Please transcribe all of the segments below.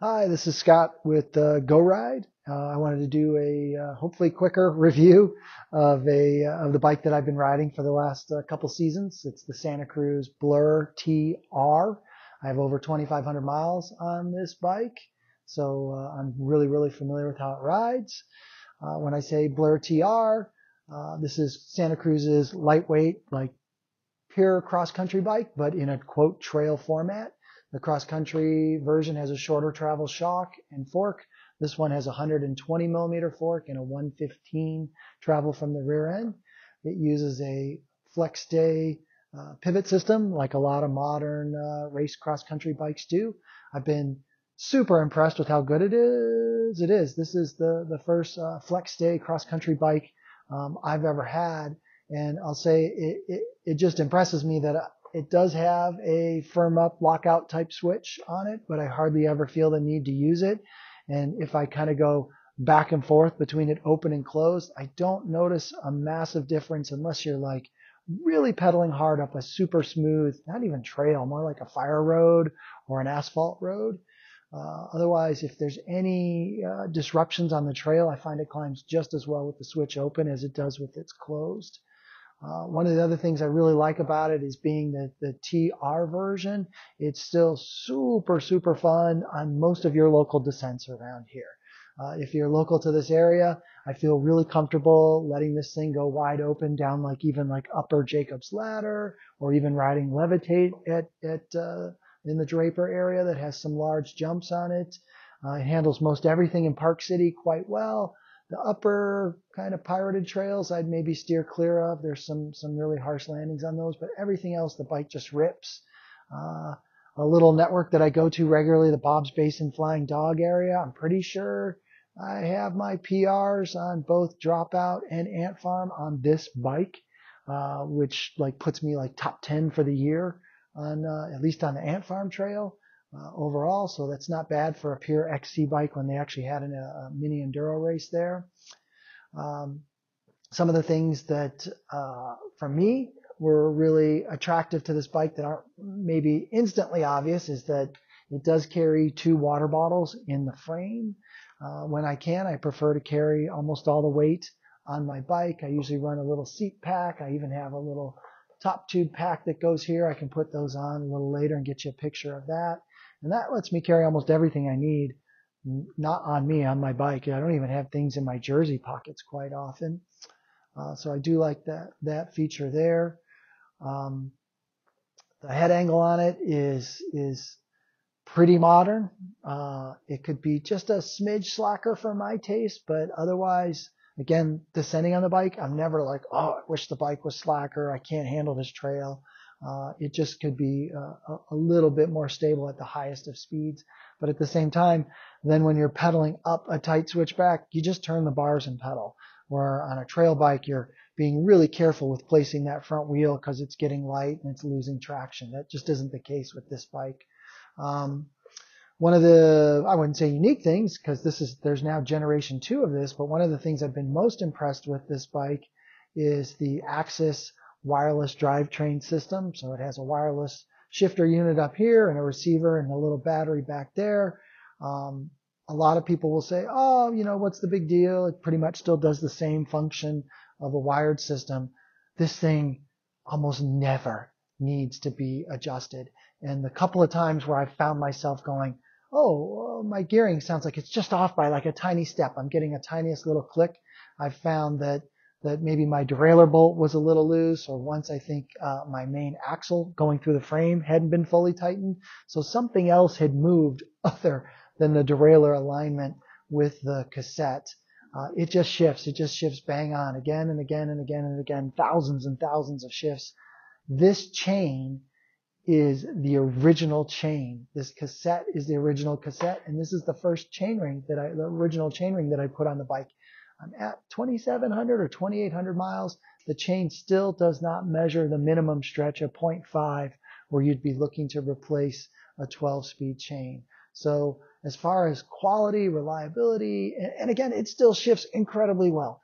Hi, this is Scott with Go Ride. I wanted to do a hopefully quicker review of the bike that I've been riding for the last couple seasons. It's the Santa Cruz Blur TR. I have over 2,500 miles on this bike, so I'm really familiar with how it rides. When I say Blur TR, this is Santa Cruz's lightweight, like pure cross-country bike, but in a quote trail format. The cross-country version has a shorter travel shock and fork. This one has a 120 millimeter fork and a 115 travel from the rear end. It uses a flex stay pivot system like a lot of modern race cross-country bikes do. I've been super impressed with how good it is. This is the first flex stay cross-country bike I've ever had. And I'll say it just impresses me that it does have a firm up lockout type switch on it, but I hardly ever feel the need to use it. And if I kind of go back and forth between it open and closed, I don't notice a massive difference unless you're like really pedaling hard up a super smooth, not even trail, more like a fire road or an asphalt road. Otherwise, if there's any disruptions on the trail, I find it climbs just as well with the switch open as it does with its closed. One of the other things I really like about it is being the TR version. It's still super fun on most of your local descents around here. If you're local to this area, I feel really comfortable letting this thing go wide open down like even like upper Jacob's Ladder or even riding Levitate in the Draper area that has some large jumps on it. It handles most everything in Park City quite well. The upper kind of pirated trails I'd maybe steer clear of. There's some really harsh landings on those, but everything else the bike just rips. A little network that I go to regularly, the Bob's Basin Flying Dog area. I'm pretty sure I have my PRs on both Dropout and Ant Farm on this bike, which like puts me like top 10 for the year on at least on the Ant Farm trail. Overall, so that's not bad for a pure XC bike when they actually had a mini enduro race there. Some of the things that for me were really attractive to this bike that aren't maybe instantly obvious is that it does carry 2 water bottles in the frame. When I can, I prefer to carry almost all the weight on my bike. I usually run a little seat pack. I even have a little top tube pack that goes here. I can put those on a little later and get you a picture of that. And that lets me carry almost everything I need, not on me, on my bike. I don't even have things in my jersey pockets quite often. So I do like that feature there. The head angle on it is pretty modern. It could be just a smidge slacker for my taste, but otherwise, again, descending on the bike, I'm never like, oh, I wish the bike was slacker. I can't handle this trail. It just could be a little bit more stable at the highest of speeds. But at the same time, then when you're pedaling up a tight switchback, you just turn the bars and pedal. Where on a trail bike, you're being really careful with placing that front wheel because it's getting light and it's losing traction. That just isn't the case with this bike. One of the, I wouldn't say unique things, because there's now generation 2 of this, but one of the things I've been most impressed with this bike is the Axis wireless drivetrain system. So it has a wireless shifter unit up here and a receiver and a little battery back there. A lot of people will say, oh, what's the big deal? It pretty much still does the same function of a wired system. This thing almost never needs to be adjusted. And the couple of times where I found myself going, oh, my gearing sounds like it's just off by like a tiny step. I'm getting a tiniest little click. I found that maybe my derailleur bolt was a little loose, or once I think my main axle going through the frame hadn't been fully tightened. So something else had moved other than the derailleur alignment with the cassette. It just shifts. It just shifts bang on again and again and again and again, thousands and thousands of shifts. This chain is the original chain. This cassette is the original cassette, and this is the first chainring the original chainring that I put on the bike. I'm at 2,700 or 2,800 miles. The chain still does not measure the minimum stretch of 0.5 where you'd be looking to replace a 12-speed chain. So as far as quality, reliability, and again, it still shifts incredibly well.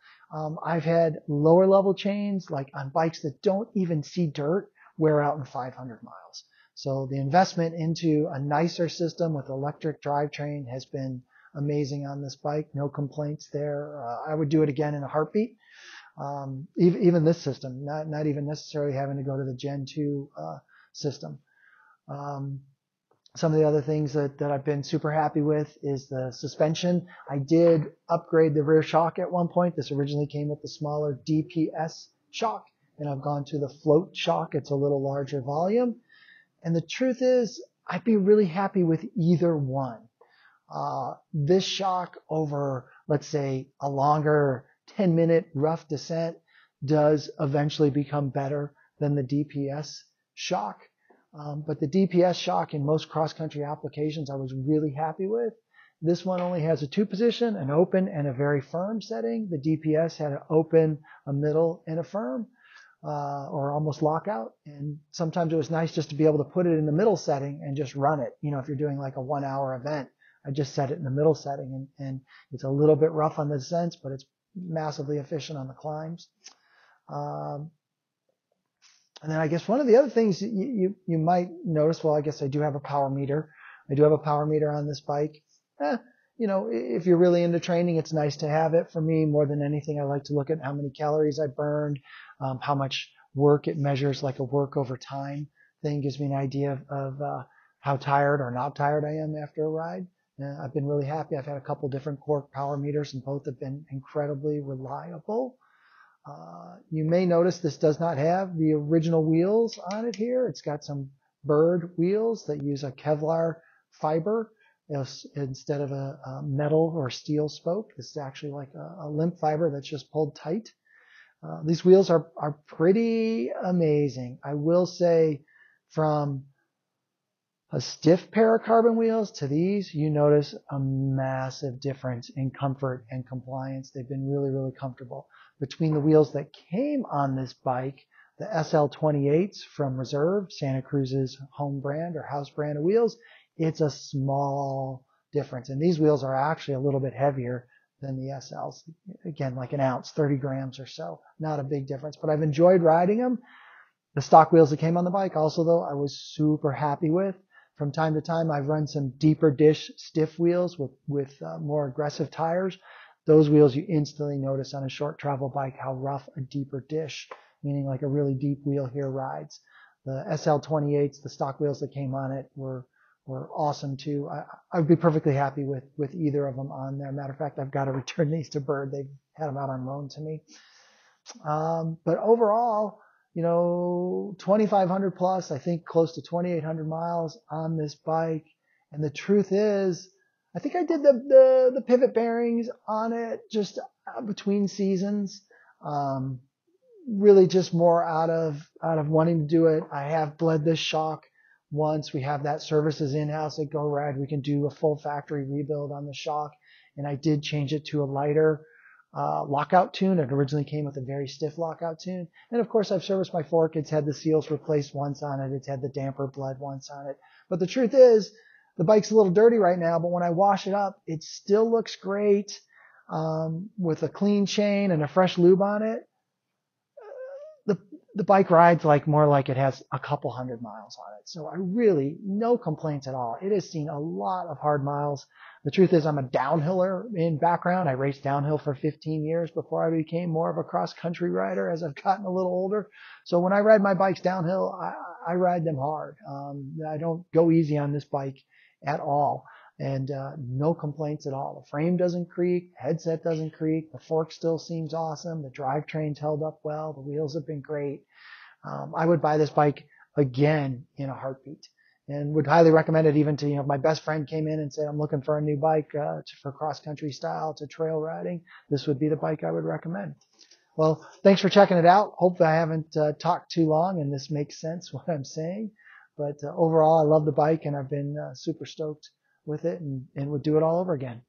I've had lower level chains, like on bikes that don't even see dirt, wear out in 500 miles. So the investment into a nicer system with electric drivetrain has been amazing on this bike. No complaints there. I would do it again in a heartbeat. Even this system, not even necessarily having to go to the Gen 2 system. Some of the other things that I've been super happy with is the suspension. I did upgrade the rear shock at one point. This originally came with the smaller DPS shock, and I've gone to the float shock. It's a little larger volume. And the truth is, I'd be really happy with either one. This shock over, let's say, a longer 10-minute rough descent does eventually become better than the DPS shock. But the DPS shock in most cross-country applications I was really happy with. This one only has a 2-position, an open, and a very firm setting. The DPS had an open, a middle, and a firm, or almost lockout. And sometimes it was nice just to be able to put it in the middle setting and just run it. If you're doing like a 1-hour event, I just set it in the middle setting, and it's a little bit rough on the descents, but it's massively efficient on the climbs. And then I guess one of the other things you might notice, well, I guess I do have a power meter. I do have a power meter on this bike. If you're really into training, it's nice to have it. For me, more than anything, I like to look at how many calories I burned, how much work it measures, like a work over time thing, gives me an idea of how tired or not tired I am after a ride. I've been really happy. I've had a couple different Quark power meters, and both have been incredibly reliable. You may notice this does not have the original wheels on it here. It's got some bird wheels that use a Kevlar fiber instead of a metal or steel spoke. This is actually like a limp fiber that's just pulled tight. These wheels are pretty amazing. I will say, from a stiff pair of carbon wheels to these, you notice a massive difference in comfort and compliance. They've been really, really comfortable. Between the wheels that came on this bike, the SL28s from Reserve, Santa Cruz's home brand or house brand of wheels, it's a small difference. And these wheels are actually a little bit heavier than the SLs. Again, like an ounce, 30 grams or so. Not a big difference, but I've enjoyed riding them. The stock wheels that came on the bike also, though, I was super happy with. From time to time, I've run some deeper dish stiff wheels with more aggressive tires. Those wheels, you instantly notice on a short travel bike how rough a deeper dish, meaning like a really deep wheel here, rides. The SL28s, the stock wheels that came on it, were awesome too. I would be perfectly happy with either of them on there. Matter of fact, I've got to return these to Bird. They've had them out on loan to me. But overall, 2,500 plus, I think close to 2,800 miles on this bike. And the truth is, I think I did the pivot bearings on it just between seasons. Really just more out of wanting to do it. I have bled this shock once. We have that services in-house at Go Ride. We can do a full factory rebuild on the shock. And I did change it to a lighter lockout tune. It originally came with a very stiff lockout tune. And of course, I've serviced my fork. It's had the seals replaced once on it. It's had the damper bled once on it. But the truth is, the bike's a little dirty right now, but when I wash it up, it still looks great with a clean chain and a fresh lube on it. The bike rides more like it has a couple hundred miles on it. So no complaints at all. It has seen a lot of hard miles. The truth is, I'm a downhiller in background. I raced downhill for 15 years before I became more of a cross-country rider as I've gotten a little older. So when I ride my bikes downhill, I ride them hard. I don't go easy on this bike at all. And no complaints at all. The frame doesn't creak, the headset doesn't creak, the fork still seems awesome, the drivetrain's held up well, the wheels have been great. I would buy this bike again in a heartbeat, and would highly recommend it even to, my best friend came in and said, I'm looking for a new bike for cross-country style to trail riding. This would be the bike I would recommend. Well, thanks for checking it out. Hope I haven't talked too long and this makes sense what I'm saying. But overall, I love the bike, and I've been super stoked with it, and would do it all over again.